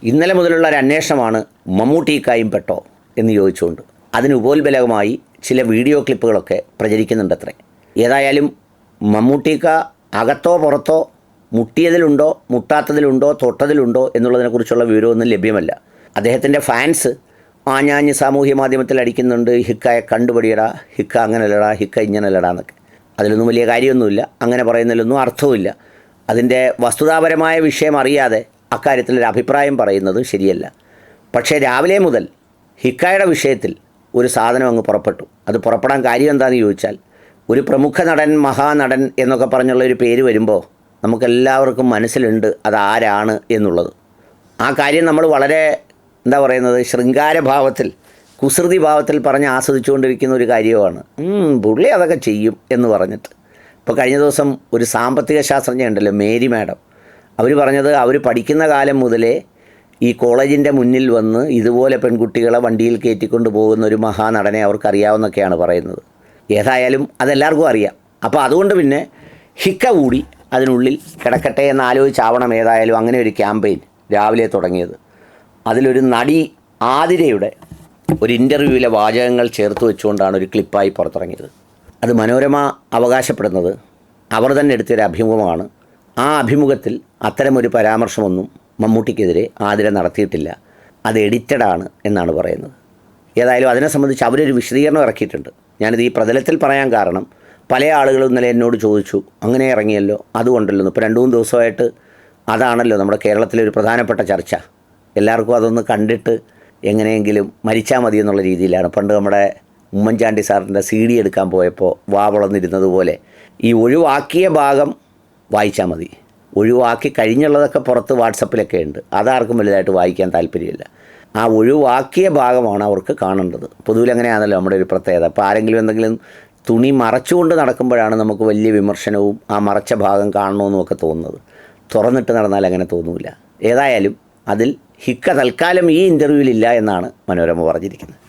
ഇന്നലെ മുതലുള്ള ഒരു അന്വേഷണമാണ് മമ്മൂട്ടിക്കായും പെട്ടോ എന്ന് ചോദിച്ചുകൊണ്ട് അതിന് ഉപോത്ബലകമായി ചില വീഡിയോ ക്ലിപ്പുകളൊക്കെ പ്രചരിക്കുന്നുണ്ടത്രേ. ഏതായാലും മമ്മൂട്ടിക്ക അകത്തോ പുറത്തോ മുട്ടിയതിലുണ്ടോ മുട്ടാത്തതിലുണ്ടോ തൊട്ടതിലുണ്ടോ എന്നുള്ളതിനെക്കുറിച്ചുള്ള വിവരമൊന്നും ലഭ്യമല്ല. അദ്ദേഹത്തിൻ്റെ ഫാൻസ് ആഞ്ഞാഞ്ഞ് സാമൂഹ്യ മാധ്യമത്തിൽ അടിക്കുന്നുണ്ട്, ഹിക്കായെ കണ്ടുപടിയടാ, ഹിക്ക അങ്ങനെയല്ലടാ, ഹിക്ക ഇങ്ങനെയല്ലടാ എന്നൊക്കെ. അതിലൊന്നും വലിയ കാര്യമൊന്നുമില്ല, അങ്ങനെ പറയുന്നതിലൊന്നും അർത്ഥവുമില്ല. അതിൻ്റെ വസ്തുതാപരമായ വിഷയം അറിയാതെ അക്കാര്യത്തിലൊരു അഭിപ്രായം പറയുന്നത് ശരിയല്ല. പക്ഷേ രാവിലെ മുതൽ ഹിക്കായുടെ വിഷയത്തിൽ ഒരു സാധനം അങ്ങ് പുറപ്പെട്ടു. അത് പുറപ്പെടാൻ കാര്യം എന്താണെന്ന് ചോദിച്ചാൽ, ഒരു പ്രമുഖ നടൻ, മഹാനടൻ എന്നൊക്കെ പറഞ്ഞുള്ള ഒരു പേര് വരുമ്പോൾ നമുക്കെല്ലാവർക്കും മനസ്സിലുണ്ട് അതാരാണ് എന്നുള്ളത്. ആ കാര്യം നമ്മൾ വളരെ ശൃംഗാരഭാവത്തിൽ, കുസൃതി ഭാവത്തിൽ പറഞ്ഞ് ആസ്വദിച്ചുകൊണ്ടിരിക്കുന്ന ഒരു കാര്യമാണ്. പുള്ളി അതൊക്കെ ചെയ്യും എന്ന് പറഞ്ഞിട്ട്. ഇപ്പോൾ കഴിഞ്ഞ ദിവസം ഒരു സാമ്പത്തിക ശാസ്ത്രജ്ഞ ഉണ്ടല്ലോ, മേരി മാഡം, അവർ പറഞ്ഞത് അവർ പഠിക്കുന്ന കാലം മുതലേ ഈ കോളേജിൻ്റെ മുന്നിൽ വന്ന് ഇതുപോലെ പെൺകുട്ടികളെ വണ്ടിയിൽ കയറ്റിക്കൊണ്ട് പോകുന്ന ഒരു മഹാനടനെ അവർക്കറിയാവുന്നൊക്കെയാണ് പറയുന്നത്. ഏതായാലും അതെല്ലാവർക്കും അറിയാം. അപ്പോൾ അതുകൊണ്ട് പിന്നെ ഹിക്ക കൂടി അതിനുള്ളിൽ കിടക്കട്ടെ എന്നാലോചിച്ചാവണം ഏതായാലും അങ്ങനെ ഒരു ക്യാമ്പയിൻ രാവിലെ തുടങ്ങിയത്. അതിലൊരു നടി ആതിരയുടെ ഒരു ഇൻ്റർവ്യൂവിലെ വാചകങ്ങൾ ചേർത്ത് വെച്ചുകൊണ്ടാണ് ഒരു ക്ലിപ്പായി പുറത്തിറങ്ങിയത്. അത് മനോരമ അവകാശപ്പെടുന്നത് അവർ തന്നെ എടുത്തൊരു അഭിമുഖമാണ്. ആ അഭിമുഖത്തിൽ അത്തരമൊരു പരാമർശമൊന്നും മമ്മൂട്ടിക്കെതിരെ ആതിര നടത്തിയിട്ടില്ല, അത് എഡിറ്റഡാണ് എന്നാണ് പറയുന്നത്. ഏതായാലും അതിനെ സംബന്ധിച്ച് അവരൊരു വിശദീകരണം ഇറക്കിയിട്ടുണ്ട്. ഞാനിത് ഈ പ്രതലത്തിൽ പറയാൻ കാരണം, പല ആളുകളും ഇന്നലെ എന്നോട് ചോദിച്ചു, അങ്ങനെ ഇറങ്ങിയല്ലോ, അതുകൊണ്ടല്ലോ. ഇപ്പോൾ 2-3 ദിവസമായിട്ട് അതാണല്ലോ നമ്മുടെ കേരളത്തിലെ ഒരു പ്രധാനപ്പെട്ട ചർച്ച. എല്ലാവർക്കും അതൊന്ന് കണ്ടിട്ട് എങ്ങനെയെങ്കിലും മരിച്ചാൽ മതി എന്നുള്ള രീതിയിലാണ്. പണ്ട് നമ്മുടെ ഉമ്മൻചാണ്ടി സാറിൻ്റെ CD എടുക്കാൻ പോയപ്പോൾ വാവളന്നിരുന്നതുപോലെ ഈ ഒഴിവാക്കിയ ഭാഗം വായിച്ചാൽ മതി, ഒഴിവാക്കി കഴിഞ്ഞുള്ളതൊക്കെ പുറത്ത് വാട്സപ്പിലൊക്കെ ഉണ്ട്, അതാർക്കും വലുതായിട്ട് വായിക്കാൻ താല്പര്യമില്ല. ആ ഒഴിവാക്കിയ ഭാഗമാണ് അവർക്ക് കാണേണ്ടത്. പൊതുവിൽ അങ്ങനെയാണല്ലോ നമ്മുടെ ഒരു പ്രത്യേകത. അപ്പോൾ ആരെങ്കിലും എന്തെങ്കിലും തുണി മറച്ചുകൊണ്ട് നടക്കുമ്പോഴാണ് നമുക്ക് വലിയ വിമർശനവും ആ മറച്ച ഭാഗം കാണണമെന്നും ഒക്കെ തോന്നുന്നത്. തുറന്നിട്ട് നടന്നാൽ അങ്ങനെ തോന്നില്ല. ഏതായാലും അതിൽ ഹിക്ക തൽക്കാലം ഈ ഇൻ്റർവ്യൂവിലില്ല എന്നാണ് മനോരമ പറഞ്ഞിരിക്കുന്നത്.